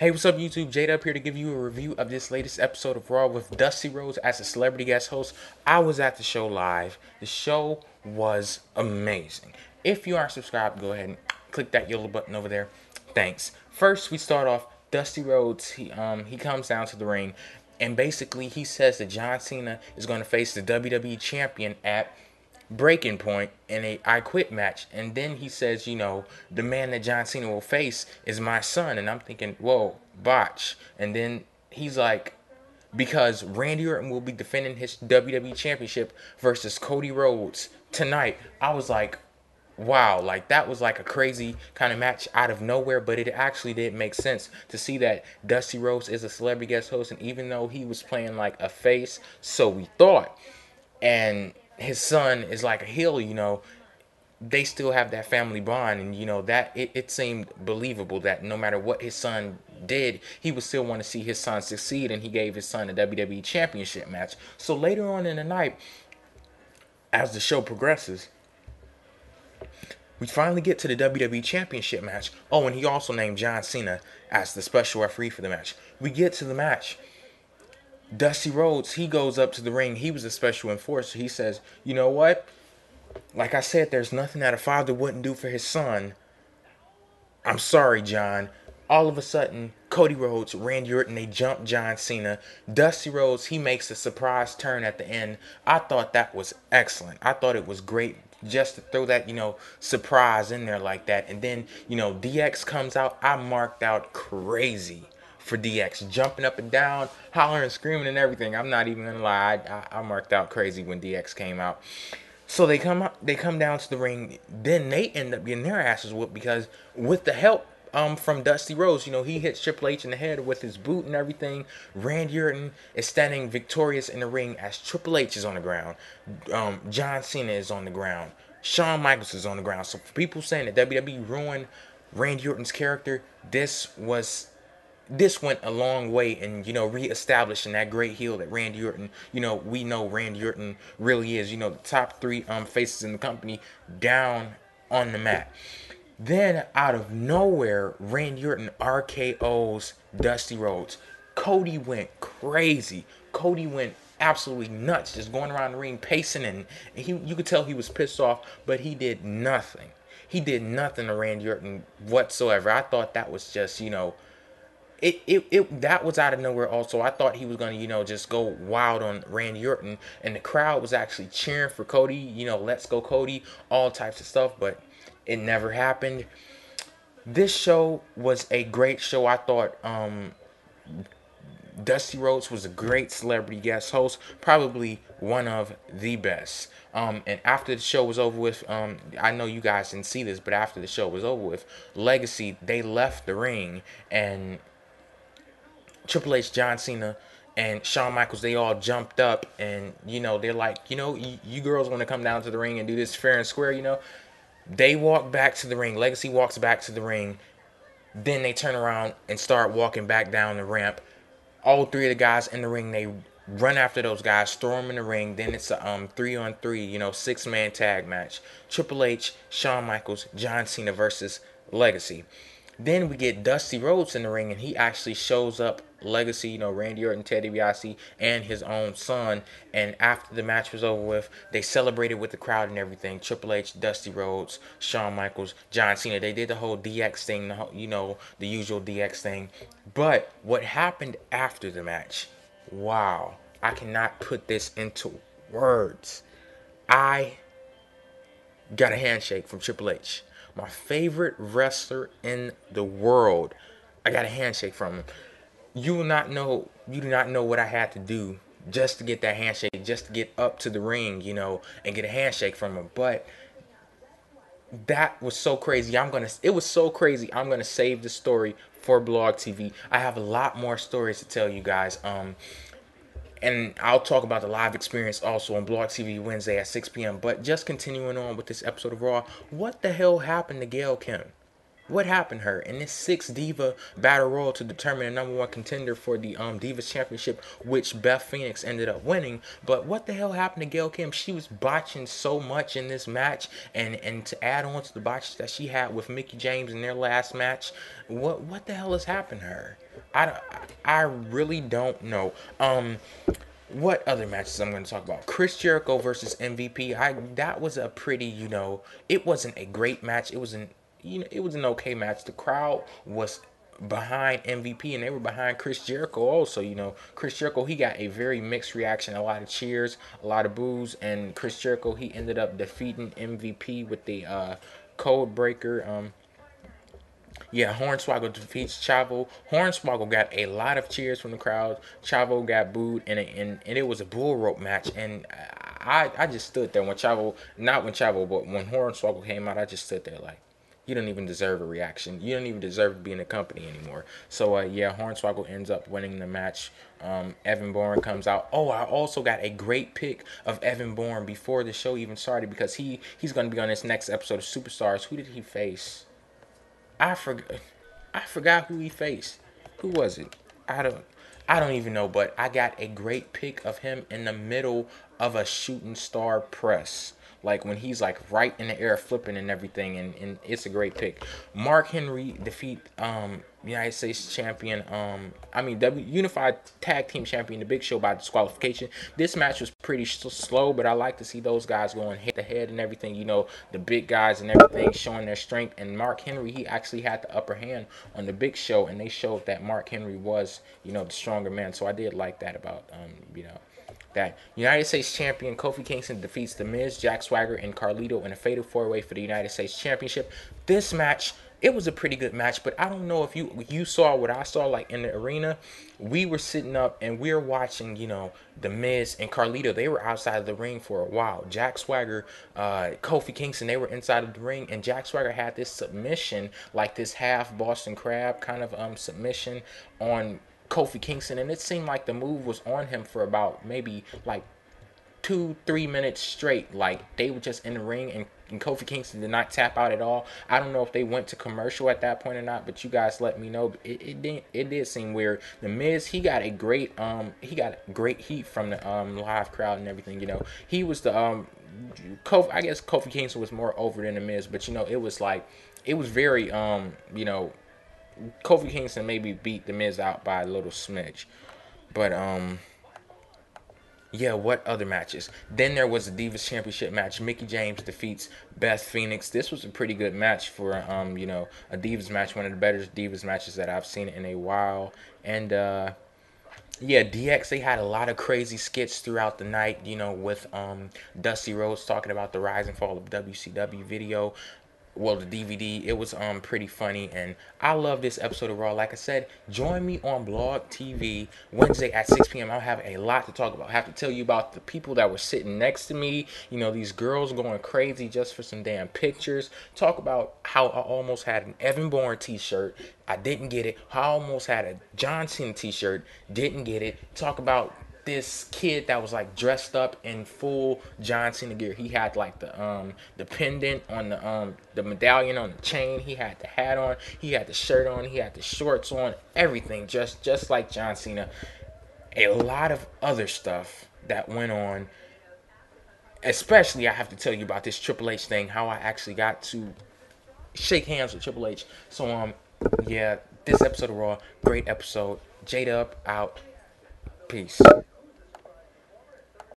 Hey, what's up, YouTube? Jaydub here to give you a review of this latest episode of Raw with Dusty Rhodes as a celebrity guest host. I was at the show live. The show was amazing. If you aren't subscribed, go ahead and click that yellow button over there. Thanks. First, we start off. Dusty Rhodes. He comes down to the ring, and basically he says that John Cena is going to face the WWE Champion at Breaking Point in a I Quit match. And then he says, the man that John Cena will face is my son. And I'm thinking, whoa, botch. And then he's like, because Randy Orton will be defending his WWE Championship versus Cody Rhodes tonight. I was like, wow, like that was like a crazy kind of match out of nowhere, but it actually did make sense to see that Dusty Rhodes is a celebrity guest host, and even though he was playing like a face, so we thought, and his son is like a heel, they still have that family bond, and that it seemed believable that no matter what his son did, he would still want to see his son succeed, and he gave his son a WWE Championship match. So later on in the night, as the show progresses, we finally get to the WWE Championship match. Oh, and he also named John Cena as the special referee for the match. We get to the match. Dusty Rhodes, he goes up to the ring. He was a special enforcer. He says, you know what? Like I said, there's nothing that a father wouldn't do for his son. I'm sorry, John. All of a sudden, Cody Rhodes, Randy Orton, they jump John Cena. Dusty Rhodes, he makes a surprise turn at the end. I thought that was excellent. I thought it was great just to throw that, surprise in there like that. And then, DX comes out. I marked out crazy for DX, jumping up and down, hollering, screaming, and everything. I'm not even gonna lie. I marked out crazy when DX came out. So they come down to the ring. Then they end up getting their asses whooped because with the help from Dusty Rhodes, he hits Triple H in the head with his boot and everything. Randy Orton is standing victorious in the ring as Triple H is on the ground. John Cena is on the ground. Shawn Michaels is on the ground. So for people saying that WWE ruined Randy Orton's character, this went a long way in, reestablishing that great heel that Randy Orton, we know Randy Orton really is, the top three faces in the company down on the mat. Then out of nowhere, Randy Orton RKO's Dusty Rhodes. Cody went crazy. Cody went absolutely nuts, just going around the ring, pacing, and you could tell he was pissed off, but he did nothing. He did nothing to Randy Orton whatsoever. I thought that was just, it that was out of nowhere also. I thought he was gonna, just go wild on Randy Orton, and the crowd was actually cheering for Cody, let's go Cody, all types of stuff, but it never happened. This show was a great show. I thought Dusty Rhodes was a great celebrity guest host, probably one of the best. And after the show was over with, I know you guys didn't see this, but after the show was over with, Legacy, they left the ring, and Triple H, John Cena, and Shawn Michaels, they all jumped up, and they're like, you girls want to come down to the ring and do this fair and square. They walk back to the ring. Legacy walks back to the ring. Then they turn around and start walking back down the ramp. All three of the guys in the ring, they run after those guys, throw them in the ring. Then it's a 3-on-3, 6-man tag match. Triple H, Shawn Michaels, John Cena versus Legacy. Then we get Dusty Rhodes in the ring, and he actually shows up Legacy, Randy Orton, Ted DiBiase, and his own son. And after the match was over with, they celebrated with the crowd and everything. Triple H, Dusty Rhodes, Shawn Michaels, John Cena. They did the whole DX thing, the usual DX thing. But what happened after the match, wow, I cannot put this into words. I got a handshake from Triple H, my favorite wrestler in the world. I got a handshake from him. You do not know what I had to do just to get that handshake, just to get up to the ring, and get a handshake from him. But that was so crazy. It was so crazy. I'm gonna save the story for Blog TV. I have a lot more stories to tell you guys. And I'll talk about the live experience also on Blog TV Wednesday at 6 p.m. But just continuing on with this episode of Raw, what the hell happened to Gail Kim? What happened to her in this Six-Diva battle royal to determine the number one contender for the Divas Championship, which Beth Phoenix ended up winning? But what the hell happened to Gail Kim? She was botching so much in this match, and to add on to the botches that she had with Mickie James in their last match, what the hell has happened to her? I really don't know. What other matches I'm going to talk about? Chris Jericho versus MVP. That was a pretty, it wasn't a great match. It was an okay match. The crowd was behind MVP and they were behind Chris Jericho also. Chris Jericho, he got a very mixed reaction, a lot of cheers, a lot of boos, and Chris Jericho, he ended up defeating MVP with the code breaker. Yeah, Hornswoggle defeats Chavo. Hornswoggle got a lot of cheers from the crowd. Chavo got booed, and it was a bull rope match. And I just stood there when Chavo, not when Chavo, but when Hornswoggle came out, I just stood there like, you don't even deserve a reaction. You don't even deserve to be in the company anymore. So, yeah, Hornswoggle ends up winning the match. Evan Bourne comes out. Oh, I also got a great pick of Evan Bourne before the show even started because he's going to be on this next episode of Superstars. Who did he face? I forgot who he faced. Who was it? I don't even know, but I got a great pic of him in the middle of a shooting star press. Like when he's like right in the air flipping and everything, and it's a great pick. Mark Henry defeat United States champion, Unified Tag Team Champion, The Big Show, by disqualification. This match was pretty slow, but I like to see those guys going head to head and everything. The big guys and everything showing their strength. And Mark Henry, he actually had the upper hand on The Big Show, and they showed that Mark Henry was, the stronger man. So I did like that about, that United States Champion Kofi Kingston defeats The Miz, Jack Swagger, and Carlito in a fatal 4-way for the United States Championship. This match, it was a pretty good match, but I don't know if you saw what I saw. Like in the arena, we were sitting up and we were watching, The Miz and Carlito. They were outside of the ring for a while. Jack Swagger, Kofi Kingston, they were inside of the ring, and Jack Swagger had this submission, like this half Boston Crab kind of submission on Kofi Kingston, and it seemed like the move was on him for about maybe like 2-3 minutes straight. Like they were just in the ring, and Kofi Kingston did not tap out at all. I don't know if they went to commercial at that point or not, but you guys let me know. It did seem weird. The Miz, he got great heat from the live crowd and everything. He was the Kofi. I guess Kofi Kingston was more over than the Miz, but it was like it was very Kofi Kingston maybe beat The Miz out by a little smidge. But, yeah, what other matches? Then there was a Divas Championship match. Mickie James defeats Beth Phoenix. This was a pretty good match for, a Divas match. One of the better Divas matches that I've seen in a while. And, yeah, DX, they had a lot of crazy skits throughout the night, with Dusty Rhodes talking about the rise and fall of WCW video. Well, the DVD, it was pretty funny, and I love this episode of Raw. Like I said, join me on Blog TV Wednesday at 6 p.m. I'll have a lot to talk about. I have to tell you about the people that were sitting next to me, these girls going crazy just for some damn pictures. Talk about how I almost had an Evan Bourne t-shirt. I didn't get it. I almost had a John Cena t-shirt. Didn't get it. Talk about this kid that was like dressed up in full John Cena gear. He had like the pendant on the medallion on the chain. He had the hat on. He had the shirt on. He had the shorts on. Everything just like John Cena. A lot of other stuff that went on. Especially, I have to tell you about this Triple H thing. How I actually got to shake hands with Triple H. So yeah, this episode of Raw, great episode. Jaydub out. Peace.